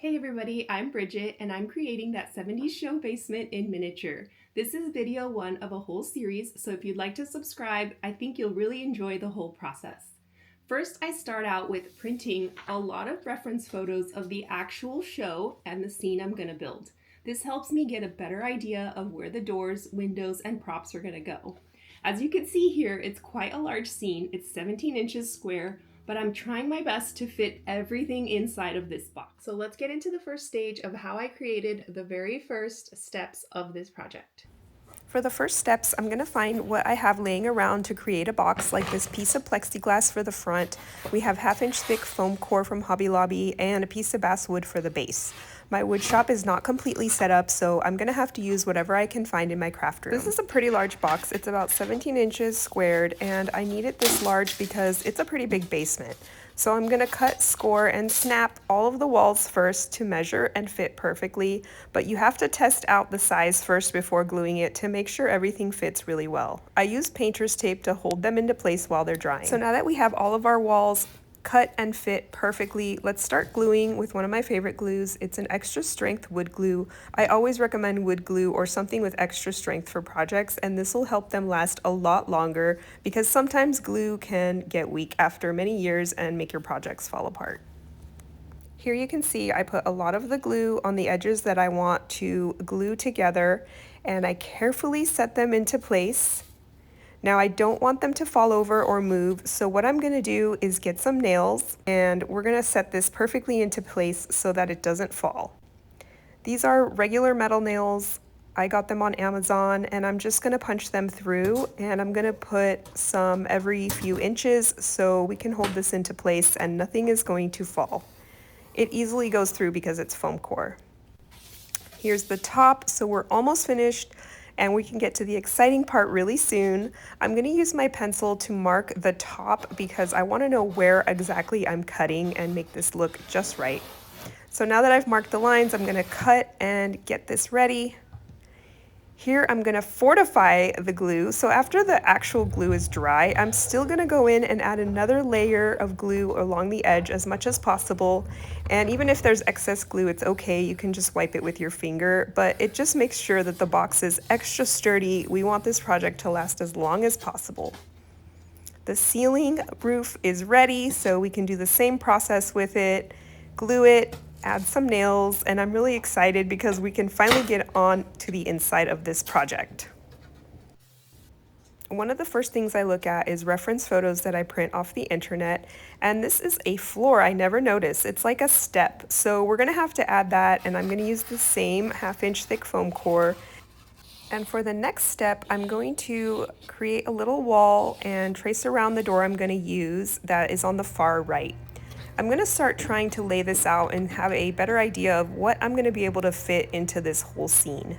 Hey everybody, I'm Bridget and I'm creating that 70s show basement in miniature. This is video one of a whole series, so if you'd like to subscribe, I think you'll really enjoy the whole process. First, I start out with printing a lot of reference photos of the actual show and the scene I'm going to build. This helps me get a better idea of where the doors, windows, and props are going to go. As you can see here, it's quite a large scene. It's 17 inches square, but I'm trying my best to fit everything inside of this box. So let's get into the first stage of how I created the very first steps of this project. For the first steps, I'm going to find what I have laying around to create a box, like this piece of plexiglass for the front. We have 1/2 inch thick foam core from Hobby Lobby and a piece of basswood for the base. My wood shop is not completely set up, so I'm going to have to use whatever I can find in my craft room. This is a pretty large box. It's about 17 inches squared, and I need it this large because it's a pretty big basement. So I'm going to cut, score, and snap all of the walls first to measure and fit perfectly, but you have to test out the size first before gluing it to make sure everything fits really well. I use painter's tape to hold them into place while they're drying. So now that we have all of our walls cut and fit perfectly, let's start gluing with one of my favorite glues. It's an extra strength wood glue. I always recommend wood glue or something with extra strength for projects, and this will help them last a lot longer because sometimes glue can get weak after many years and make your projects fall apart. Here you can see I put a lot of the glue on the edges that I want to glue together, and I carefully set them into place. Now I don't want them to fall over or move, so what I'm going to do is get some nails and we're going to set this perfectly into place so that it doesn't fall. These are regular metal nails. I got them on Amazon, and I'm just going to punch them through, and I'm going to put some every few inches so we can hold this into place and nothing is going to fall. It easily goes through because it's foam core. Here's the top, so we're almost finished and we can get to the exciting part really soon. I'm going to use my pencil to mark the top because I want to know where exactly I'm cutting and make this look just right. So now that I've marked the lines, I'm going to cut and get this ready. Here I'm going to fortify the glue, so after the actual glue is dry, I'm still going to go in and add another layer of glue along the edge as much as possible. And even if there's excess glue, it's okay, you can just wipe it with your finger, but it just makes sure that the box is extra sturdy. We want this project to last as long as possible. The ceiling roof is ready, so we can do the same process with it, glue it, add some nails, and I'm really excited because we can finally get on to the inside of this project. One of the first things I look at is reference photos that I print off the internet, and this is a floor I never noticed. It's like a step, so we're gonna have to add that, and I'm gonna use the same 1/2 inch thick foam core. And for the next step, I'm going to create a little wall and trace around the door I'm gonna use that is on the far right. I'm going to start trying to lay this out and have a better idea of what I'm going to be able to fit into this whole scene.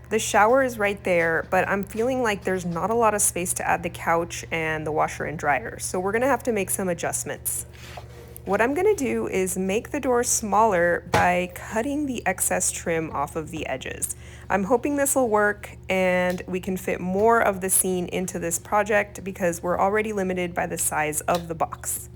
The shower is right there, but I'm feeling like there's not a lot of space to add the couch and the washer and dryer, so we're going to have to make some adjustments. What I'm going to do is make the door smaller by cutting the excess trim off of the edges. I'm hoping this will work and we can fit more of the scene into this project because we're already limited by the size of the box.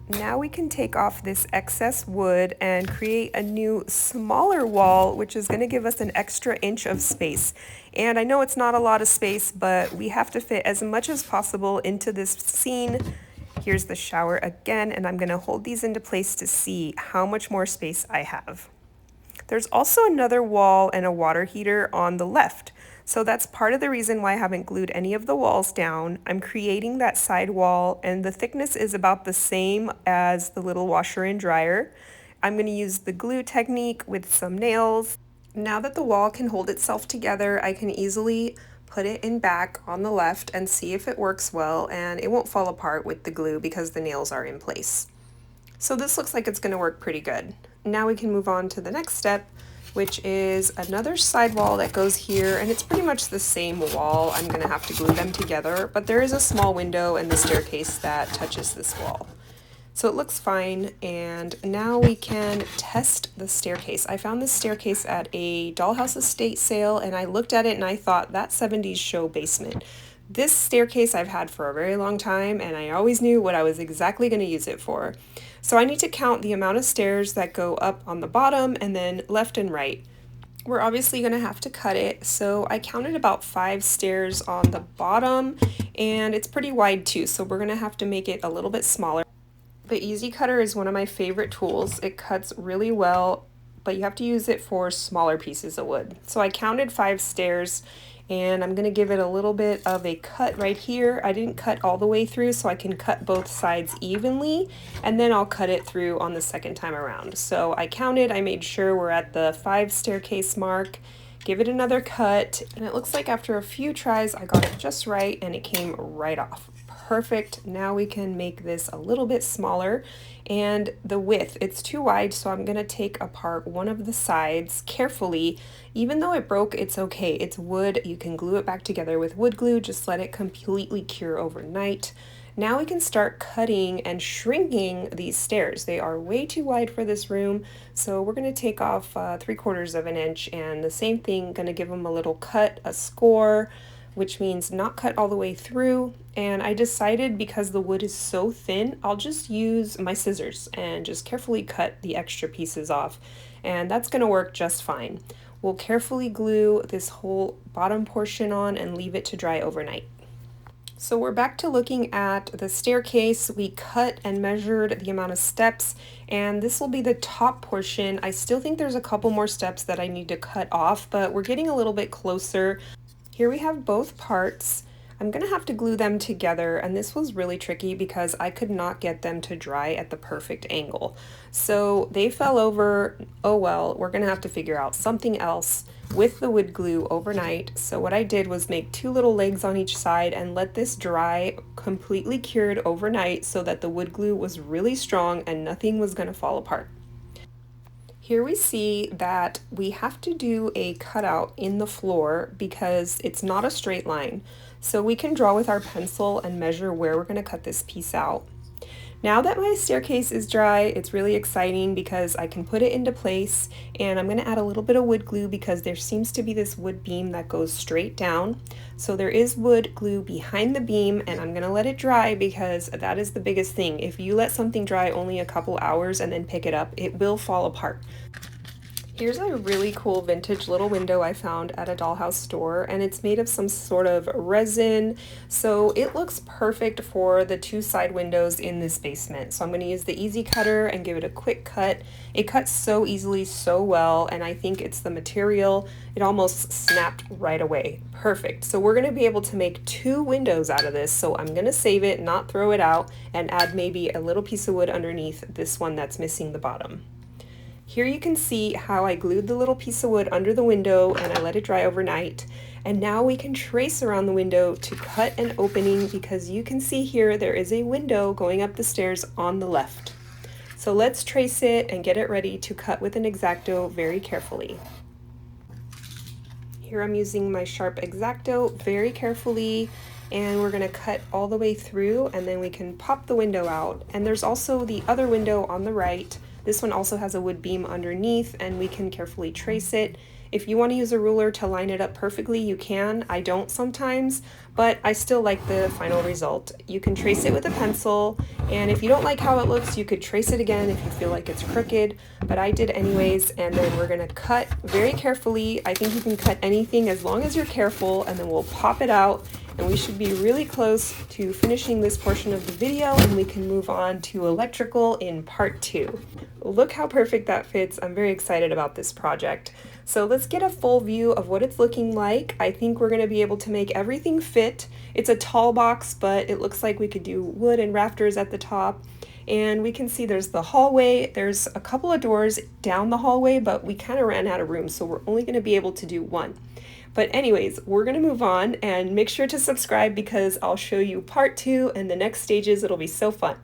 Now we can take off this excess wood and create a new smaller wall, which is going to give us an extra inch of space. And I know it's not a lot of space, but we have to fit as much as possible into this scene. Here's the shower again, and I'm going to hold these into place to see how much more space I have. There's also another wall and a water heater on the left. So that's part of the reason why I haven't glued any of the walls down. I'm creating that side wall, and the thickness is about the same as the little washer and dryer. I'm going to use the glue technique with some nails. Now that the wall can hold itself together, I can easily put it in back on the left and see if it works well, and it won't fall apart with the glue because the nails are in place. So this looks like it's going to work pretty good. Now we can move on to the next step, which is another side wall that goes here, and it's pretty much the same wall. I'm going to have to glue them together, but there is a small window and the staircase that touches this wall. So it looks fine, and now we can test the staircase. I found this staircase at a Dollhouse estate sale, and I looked at it and I thought, that 70s show basement. This staircase I've had for a very long time, and I always knew what I was exactly going to use it for. So I need to count the amount of stairs that go up on the bottom and then left and right. We're obviously going to have to cut it, so I counted about 5 stairs on the bottom, and it's pretty wide too, so we're going to have to make it a little bit smaller. The Easy Cutter is one of my favorite tools. It cuts really well, but you have to use it for smaller pieces of wood. So I counted 5 stairs, and I'm going to give it a little bit of a cut right here. I didn't cut all the way through, so I can cut both sides evenly, and then I'll cut it through on the second time around. So I counted, I made sure we're at the 5 staircase mark, give it another cut, and it looks like after a few tries I got it just right and it came right off. Perfect. Now we can make this a little bit smaller, and the width, it's too wide, so I'm gonna take apart one of the sides carefully. Even though it broke, it's okay. It's wood. You can glue it back together with wood glue. Just let it completely cure overnight. Now we can start cutting and shrinking these stairs. They are way too wide for this room, so we're going to take off 3/4 of an inch, and the same thing, going to give them a little cut, a score, which means not cut all the way through. And I decided, because the wood is so thin, I'll just use my scissors and just carefully cut the extra pieces off, and that's going to work just fine. We'll carefully glue this whole bottom portion on and leave it to dry overnight. So we're back to looking at the staircase. We cut and measured the amount of steps, and this will be the top portion. I still think there's a couple more steps that I need to cut off, but we're getting a little bit closer. Here we have both parts. I'm gonna have to glue them together, and this was really tricky because I could not get them to dry at the perfect angle. So they fell over. Oh well, we're gonna have to figure out something else with the wood glue overnight. So what I did was make 2 little legs on each side and let this dry completely cured overnight so that the wood glue was really strong and nothing was gonna fall apart. Here we see that we have to do a cutout in the floor because it's not a straight line. So we can draw with our pencil and measure where we're going to cut this piece out. Now that my staircase is dry, it's really exciting because I can put it into place, and I'm going to add a little bit of wood glue because there seems to be this wood beam that goes straight down. So there is wood glue behind the beam, and I'm going to let it dry because that is the biggest thing. If you let something dry only a couple hours and then pick it up, it will fall apart. Here's a really cool vintage little window I found at a Dollhouse store, and it's made of some sort of resin, so it looks perfect for the 2 side windows in this basement. So I'm going to use the Easy Cutter and give it a quick cut. It cuts so easily, so well, and I think it's the material. It almost snapped right away. Perfect. So we're going to be able to make 2 windows out of this, so I'm going to save it, not throw it out, and add maybe a little piece of wood underneath this one that's missing the bottom. Here you can see how I glued the little piece of wood under the window and I let it dry overnight. And now we can trace around the window to cut an opening, because you can see here there is a window going up the stairs on the left. So let's trace it and get it ready to cut with an X-Acto very carefully. Here I'm using my sharp X-Acto very carefully, and we're going to cut all the way through, and then we can pop the window out. And there's also the other window on the right. This one also has a wood beam underneath, and we can carefully trace it. If you want to use a ruler to line it up perfectly, you can. I don't sometimes, but I still like the final result. You can trace it with a pencil, and if you don't like how it looks, you could trace it again if you feel like it's crooked, but I did anyways. And then we're going to cut very carefully. I think you can cut anything as long as you're careful, and then we'll pop it out, and we should be really close to finishing this portion of the video, and we can move on to electrical in part 2. Look how perfect that fits. I'm very excited about this project. So let's get a full view of what it's looking like. I think we're going to be able to make everything fit. It's a tall box, but it looks like we could do wood and rafters at the top. And we can see there's the hallway. There's a couple of doors down the hallway, but we kind of ran out of room, so we're only going to be able to do one. But anyways, we're going to move on, and make sure to subscribe because I'll show you part 2 and the next stages. It'll be so fun.